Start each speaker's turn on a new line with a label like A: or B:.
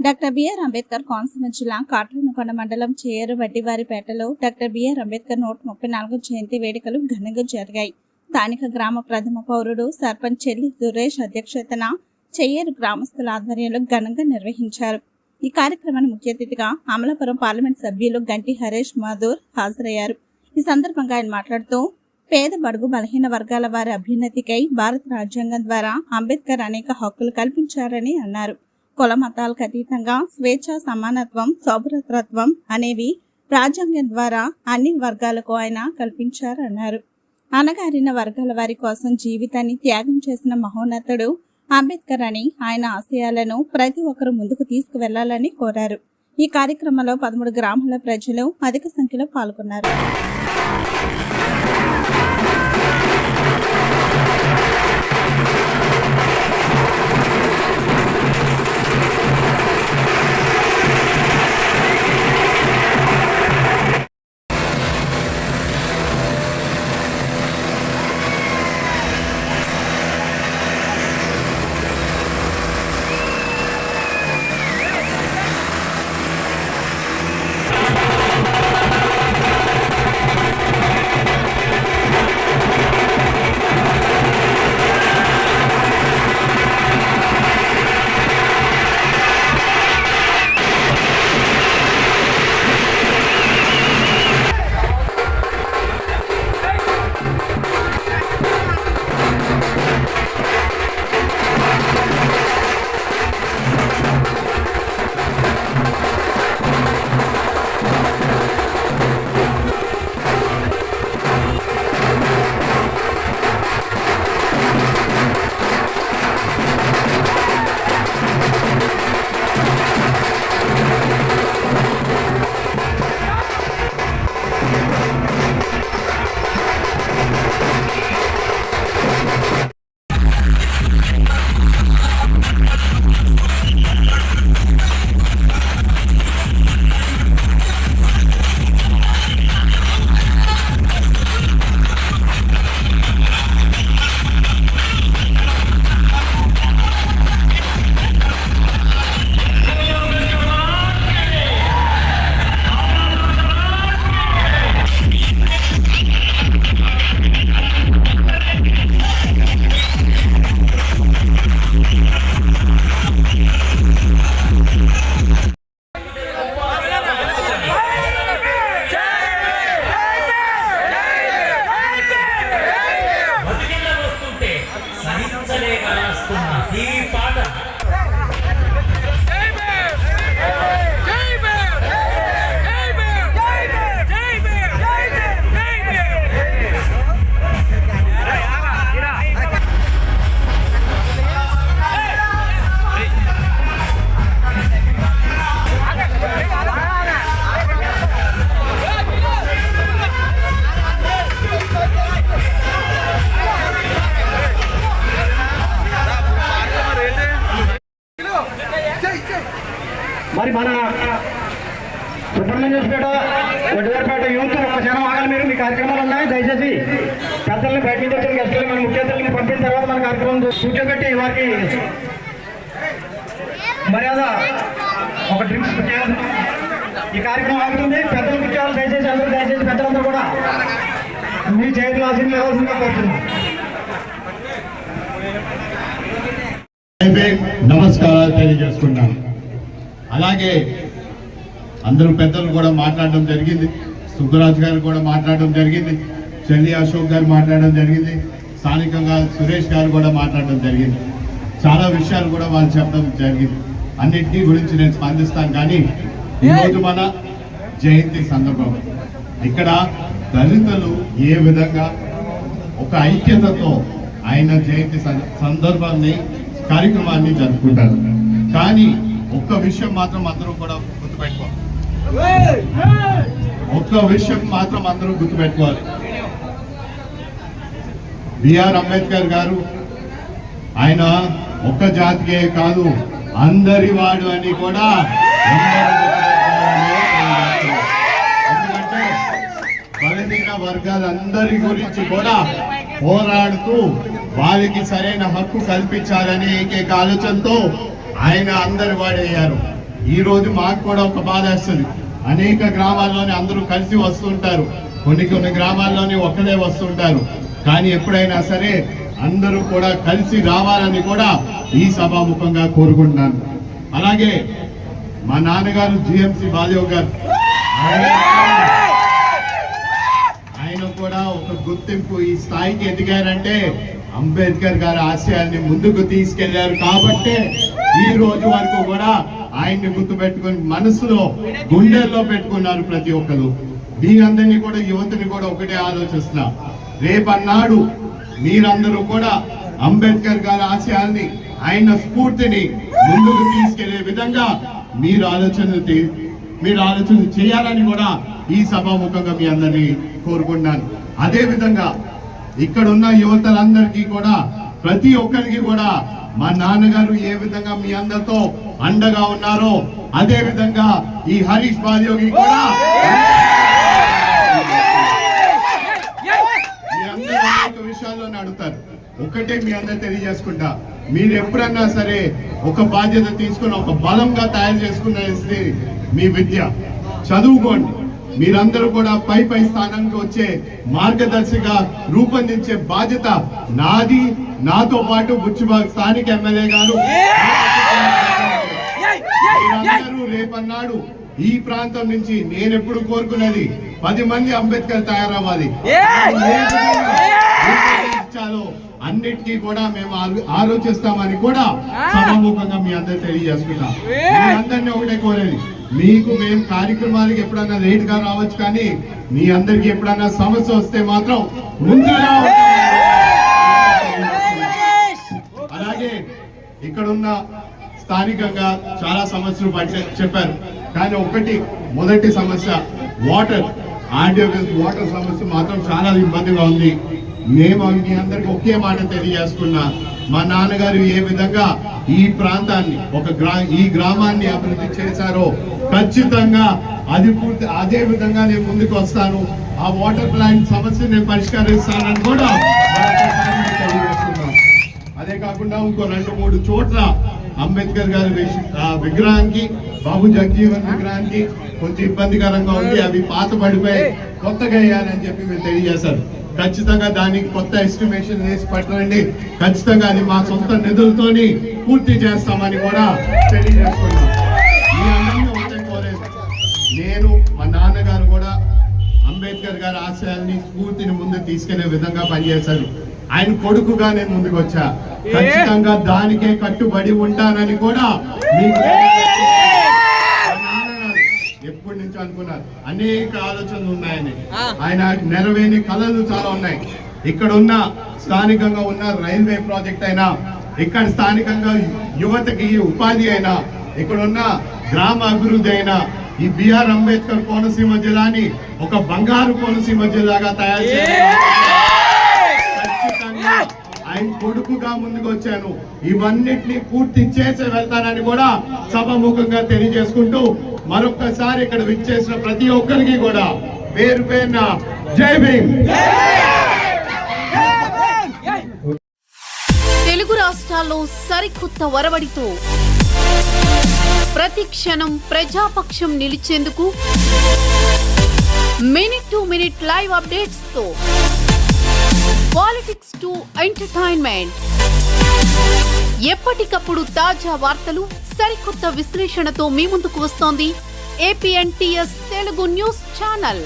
A: Doctor BR Ambedkar Konaseema జిల్లా కాట్రేనికొండ మండలం చేయేరు వడ్డివారిపేటలో doctor BR Ambedkar 134వ జయంతి వేడుకలు ఘనంగా జరిగాయి. స్థానిక గ్రామ ప్రథమ పౌరుడు సర్పంచ్ చెల్లి సురేష్ అధ్యక్షతన చేయేరు గ్రామస్తుల ఆధ్వర్యంలో ఘనంగా నిర్వహించారు. ఈ కార్యక్రమాన్ని ముఖ్య అతిథిగా అమలాపురం పార్లమెంట్ సభ్యులు గంటి హరీష్ మాధూర్ హాజరయ్యారు. ఈ సందర్భంగా ఆయన మాట్లాడుతూ పేద బడుగు బలహీన వర్గాల వారి అభ్యున్నతికై భారత రాజ్యాంగం ద్వారా అంబేద్కర్ అనేక హక్కులు కల్పించారని అన్నారు. కుల మతాలకు అతీతంగా స్వేచ్ఛ, సమానత్వం, సౌభ్రతత్వం అనేవి రాజ్యాంగం ద్వారా అన్ని వర్గాలకు ఆయన కల్పించారన్నారు. అణగారిన వర్గాల వారి కోసం జీవితాన్ని త్యాగం చేసిన మహోన్నతుడు అంబేద్కర్ అని ఆయన ఆశయాలను ప్రతి ఒక్కరూ ముందుకు తీసుకువెళ్లాలని కోరారు. ఈ కార్యక్రమంలో 13 గ్రామాల ప్రజలు అధిక సంఖ్యలో పాల్గొన్నారు.
B: మరి మన సుబ్రహ్మణ్యేశ్వర వడ్డివారిపేట యూత్ ఒక క్షణం ఆగాలి. మీరు మీ కార్యక్రమాలు ఉన్నాయి, దయచేసి పెద్దల్ని బయట నుంచి వచ్చిన గెస్టులు మన ముఖ్య అతిథుల్ని పంపిన తర్వాత మన కార్యక్రమం కూర్చోబెట్టి వారికి మర్యాద ఒక డ్రింక్స్ చేయాలి. ఈ కార్యక్రమం ఆగుతుంది. పెద్దలు కూర్చోవాలి, దయచేసి అందరూ దయచేసి పెద్దలందరూ కూడా మీ చేతులు ఆశీర్వాదంగా కోరుతున్నాం.
C: నమస్కారాలు తెలియజేసుకున్నాను. అలాగే అందరూ పెద్దలు కూడా మాట్లాడడం జరిగింది. సుబ్బరాజు గారు కూడా మాట్లాడడం జరిగింది. చెల్లి అశోక్ గారు మాట్లాడడం జరిగింది. స్థానికంగా సురేష్ గారు కూడా మాట్లాడడం జరిగింది. చాలా విషయాలు కూడా వాళ్ళు చెప్పడం జరిగింది. అన్నింటినీ గురించి నేను స్పందిస్తాను. కానీ ఈరోజు మన జయంతి సందర్భం ఇక్కడ దళితులు ఏ విధంగా ఒక ఐక్యతతో ఆయన జయంతి సందర్భాన్ని కార్యక్రమాన్ని జరుపుకుంటారు. కానీ ఒక్క విషయం మాత్రం అందరూ కూడా గుర్తుపెట్టుకోవాలి. ఒక్క విషయం మాత్రం అందరూ గుర్తుపెట్టుకోవాలి. బిఆర్ అంబేద్కర్ గారు ఆయన ఒక్క జాతికే కాదు అందరి వాడు అని కూడా ఎందుకంటే బలహీన వర్గాలందరి గురించి కూడా పోరాడుతూ వారికి సరైన హక్కు కల్పించాలని ఏకైక ఆలోచనతో ఆయన అందరి వాడయ్యారు. ఈ రోజు మాకు కూడా ఒక బాధ వేస్తుంది. అనేక గ్రామాల్లోని అందరూ కలిసి వస్తుంటారు, కొన్ని గ్రామాల్లోని ఒక్కడే వస్తుంటారు. కానీ ఎప్పుడైనా సరే అందరూ కూడా కలిసి రావాలని కూడా ఈ సభాముఖంగా కోరుకుంటున్నాను. అలాగే మా నాన్నగారు జిఎంసి బాలయోగ్ గారు, ఆయన కూడా ఒక గుర్తింపు ఈ స్థాయికి ఎదిగారంటే అంబేద్కర్ గారి ఆశయాల్ని ముందుకు తీసుకెళ్లారు కాబట్టే ఈ రోజు వరకు కూడా ఆయన్ని గుర్తు పెట్టుకుని మనసులో గుండెల్లో పెట్టుకున్నారు ప్రతి ఒక్కరు. మీరందరినీ కూడా యువతని కూడా ఒకటే ఆలోచిస్తున్నా, రేపన్నాడు మీరందరూ కూడా అంబేద్కర్ గారి ఆశయాల్ని ఆయన స్ఫూర్తిని ముందుకు తీసుకెళ్లే విధంగా మీరు ఆలోచన చేయాలని కూడా ఈ సభాముఖంగా మీ అందరినీ కోరుకుంటున్నాను. అదే విధంగా ఇక్కడ ఉన్న యువతలందరికీ కూడా ప్రతి ఒక్కరికి కూడా మా నాన్నగారు ఏ విధంగా మీ అందరితో అండగా ఉన్నారో అదే విధంగా ఈ హరీష్ బాలయోగి కూడా మీ అందరూ అనేక విషయాల్లోనే అడుగుతారు. ఒకటే మీ అందరూ తెలియజేసుకుంటా, మీరు ఎప్పుడన్నా సరే ఒక బాధ్యత తీసుకుని ఒక బలంగా తయారు చేసుకునేది మీ విద్య. చదువుకోండి. మీరందరూ కూడా పై స్థానానికి వచ్చే మార్గదర్శిగా రూపొందించే బాధ్యత నాది, నాతో పాటు బుచ్చిబాగ్ స్థానిక ఎమ్మెల్యే గారు. మీరందరూ రేపన్నాడు ఈ ప్రాంతం నుంచి నేను ఎప్పుడు కోరుకునేది 10 మంది అంబేద్కర్ తయారవ్వాలి. అన్నిటికీ కూడా మేము ఆలోచిస్తామని కూడా సభాముఖంగా మీ అందరూ తెలియజేసుకుంటాం. మీ అందరినీ ఒకటే కోరేది, మీకు మేము కార్యక్రమాలకు ఎప్పుడన్నా లేట్ గా రావచ్చు, కానీ మీ అందరికి ఎప్పుడన్నా సమస్య వస్తే మాత్రం ముందుగా. అలాగే ఇక్కడున్న స్థానికంగా చాలా సమస్యలు చెప్పారు, కానీ మొదటి సమస్య వాటర్. వాటర్ సమస్య మాత్రం చాలా ఇబ్బందిగా ఉంది. మేము మీ అందరికి ఒకే మాట తెలియజేసుకున్నా, మా నాన్నగారు ఏ విధంగా ఈ ప్రాంతాన్ని ఈ గ్రామాన్ని అభివృద్ధి చేశారో ఖచ్చితంగా అదే విధంగా నేను ముందుకు వస్తాను. ఆ వాటర్ ప్లాంట్ సమస్య నేను పరిష్కరిస్తానని కూడా తెలియజేస్తున్నాను. అదే కాకుండా ఇంకో 2-3 చోట్ల అంబేద్కర్ గారి విగ్రహానికి, బాబు జగజీవన్ విగ్రహానికి కొంచెం ఇబ్బందికరంగా ఉంది. అవి పాత పడిపోయి కొత్తగా వేయాలని చెప్పి మీరు తెలియజేశారు. ఖచ్చితంగా దానికి కొత్త ఎస్టిమేషన్ వేసి పట్టండి. ఖచ్చితంగా అది మా సొంత నిధులతోని పూర్తి చేస్తామని కూడా తెలియజేస్తున్నాం. మీ అందరినీ ఒకటే కోరేది, నేను మా నాన్నగారు కూడా అంబేద్కర్ గారి ఆశయాల్ని స్ఫూర్తిని ముందు తీసుకెళ్లే విధంగా పనిచేశారు. ఆయన కొడుకుగా నేను ముందుకు వచ్చా. ఖచ్చితంగా దానికే కట్టుబడి ఉంటానని కూడా మీకు ఎప్పటి నుంచి అనుకున్నారు. అనేక ఆలోచనలు ఉన్నాయని, ఆయన నెరవేని కళలు చాలా ఉన్నాయి. ఇక్కడ ఉన్న స్థానికంగా ఉన్న రైల్వే ప్రాజెక్ట్ అయినా, ఇక్కడ స్థానికంగా యువతకి ఉపాధి అయినా, ఇక్కడ ఉన్న గ్రామ అభివృద్ధి అయినా, ఈ బిఆర్ అంబేద్కర్ కోనసీమ జిల్లాని ఒక బంగారు కోనసీమ జిల్లాగా తయారు చేయాలి. ఖచ్చితంగా ఆయన కొడుకుగా ముందుకు వచ్చాను. ఇవన్నిటిని పూర్తి చేసి వెళ్తానని కూడా సభాముఖంగా తెలియజేసుకుంటూ మరొక్కసారి ఇక్కడ విచ్చేసిన ప్రతి ఒక్కరికి కూడా పేరు పేరున జై భీమ్.
D: తెలుగు రాష్ట్రాల్లో సరికొత్త వరవడితో ప్రతి క్షణం ప్రజాపక్షం నిలిచేందుకు minute to minute live updates తో పాలిటిక్స్ టు ఎంటర్టైన్మెంట్, ఎప్పటికప్పుడు తాజా వార్తలు, సరికొత్త విశ్లేషణతో మీ ముందుకు వస్తోంది APNTS తెలుగు న్యూస్ ఛానల్.